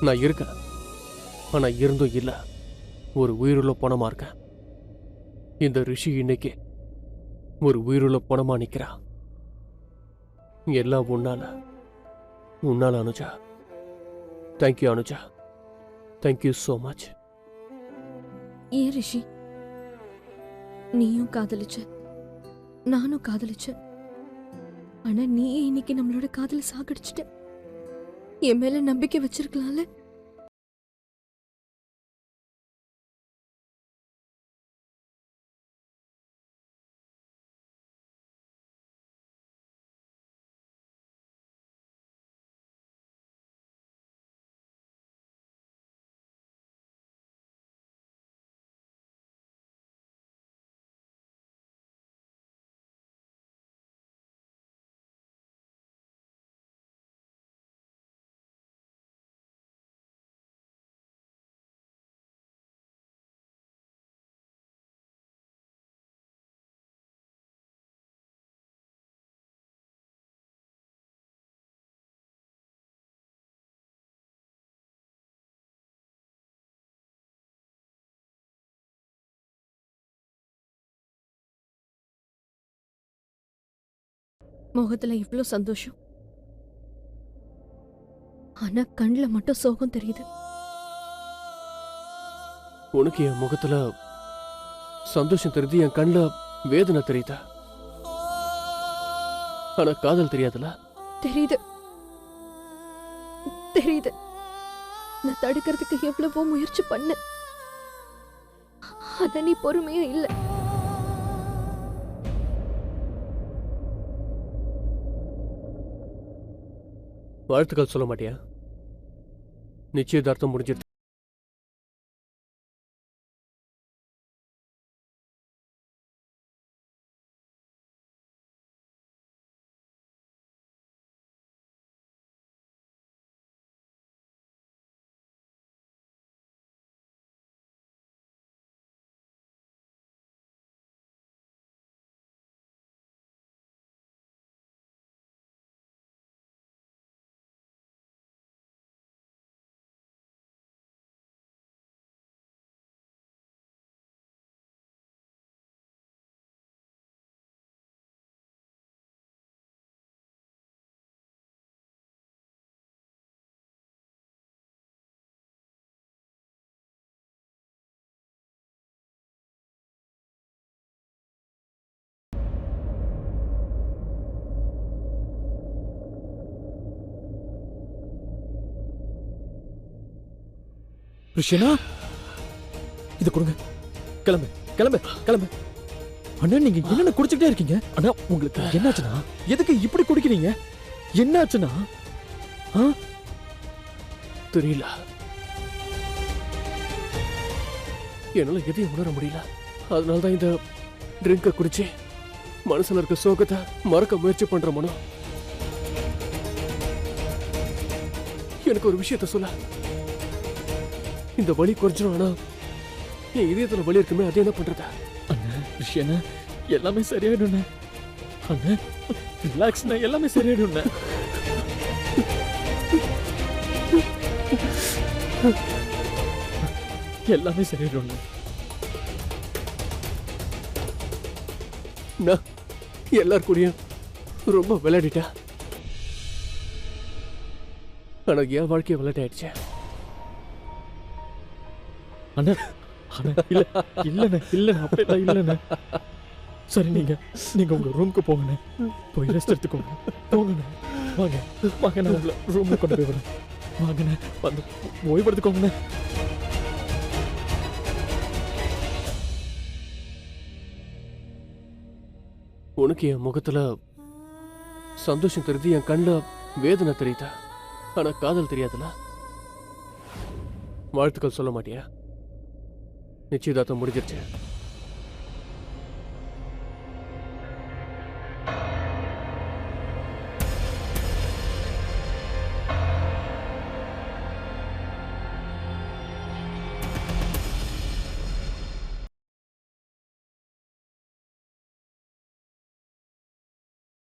நான் இருக்கேன், ஆனா இருந்தும் இல்ல, ஒரு உயிருள்ள பணமா இருக்கேன். இந்த ரிஷி இன்னைக்கு ஒரு உயிருள்ள பணமா நிக்கிறா. எல்லாம் உன்னால உன்னால Anuja. Thank you Anuja, thank you so much. ஏன் ரிஷி, நீயும் காதலிச்ச, நானும் காதலிச்சேன். ஆனா நீயே இன்னைக்கு நம்மளோட காதல சாகடிச்சிட்ட. என் மேல நம்பிக்கை வச்சிருக்கலாம்ல. முகத்துல இவ்ளோ சந்தோஷம், ஆனா கண்ணுல மட்டும் சோகம் தெரியுது. உனக்கு என் முகத்துல சந்தோஷம் தெரியுது, என் கண்ணுல வேதனை தெரியுதா? ஆனா காதல் தெரியாதுல? தெரியுது தெரியுது. நான் தடுக்கிறதுக்கு எவ்வளவோ முயற்சி பண்ண, ஆனா நீ பொறுமையா இல்ல. வாழ்த்துக்கள் சொல்ல மாட்டியா? நிச்சயதார்த்தம் முடிஞ்சிருச்சு. ரிஷினா, இது கொடுங்க. கிளம்பு கிளம்பு கிளம்பு. அண்ணா, நீங்க என்னென்ன குடிச்சுக்கிட்டே இருக்கீங்க? அண்ணா, உங்களுக்கு என்னாச்சுன்னா? எதுக்கு இப்படி குடிக்கிறீங்க? என்னாச்சுன்னா? தெரியல, என்னால எதையும் உணர முடியல. அதனாலதான் இந்த ட்ரிங்க குடிச்சு மனசுல இருக்க சோகத்தை மறக்க முயற்சி பண்ற மனம். எனக்கு ஒரு விஷயத்த சொல்ல. இந்த வலி குறைஞ்சிடும், ஆனா என் இதயத்துல வலி இருக்குமே, அது என்ன பண்றது? அண்ணா, ரிஷியண்ணா, எல்லாமே சரியாயிடும். அண்ணா, ரிலாக்ஸ்ண்ணா, எல்லாமே சரியாயிடும். எல்லாமே சரியாயிடும். நான் எல்லார் கூடயும் ரொம்ப விளையாடிட்டா, ஆனா என் வாழ்க்கைய விளையாட்டாயிடுச்சு. அண்ணா, இல்ல இல்லண்ணே, இல்லண்ணே, அப்படிலாம் இல்லண்ணே. சரி, நீங்க உங்க ரூமுக்கு போங்கண்ணே. போய் ரெஸ்ட் எடுத்துக்கோங்க. போங்கண்ணே, வாங்க வாங்க, நான் உங்களை ரூம்ல கொண்டு போய் வரேன். வாங்கண்ணே, வந்து ஓய்வெடுத்துக்கோங்கண்ணே. உனக்கு என் முகத்துல சந்தோஷம் தெரியுது, என் கண்ணுல வேதனை தெரியுதா? ஆனா காதல் தெரியாதுல? வாழ்த்துக்கள் சொல்ல மாட்டியா? நிச்சயதார்த்தம் முடிஞ்சிருச்சு.